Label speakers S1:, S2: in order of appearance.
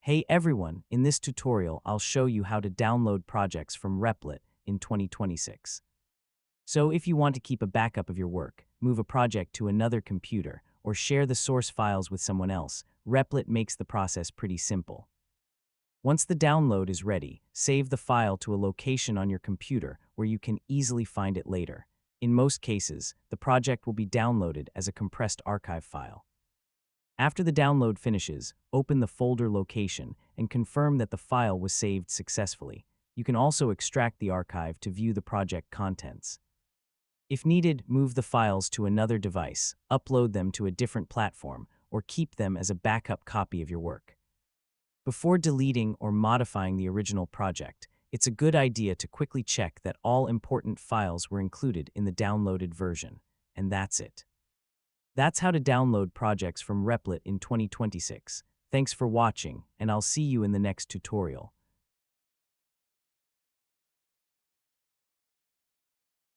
S1: Hey everyone, in this tutorial I'll show you how to download projects from Replit in 2026. So if you want to keep a backup of your work, move a project to another computer, or share the source files with someone else, Replit makes the process pretty simple. Once the download is ready, save the file to a location on your computer where you can easily find it later. In most cases, the project will be downloaded as a compressed archive file. After the download finishes, open the folder location and confirm that the file was saved successfully. You can also extract the archive to view the project contents. If needed, move the files to another device, upload them to a different platform, or keep them as a backup copy of your work. Before deleting or modifying the original project, it's a good idea to quickly check that all important files were included in the downloaded version. And that's it. That's how to download projects from Replit in 2026. Thanks for watching, and I'll see you in the next tutorial.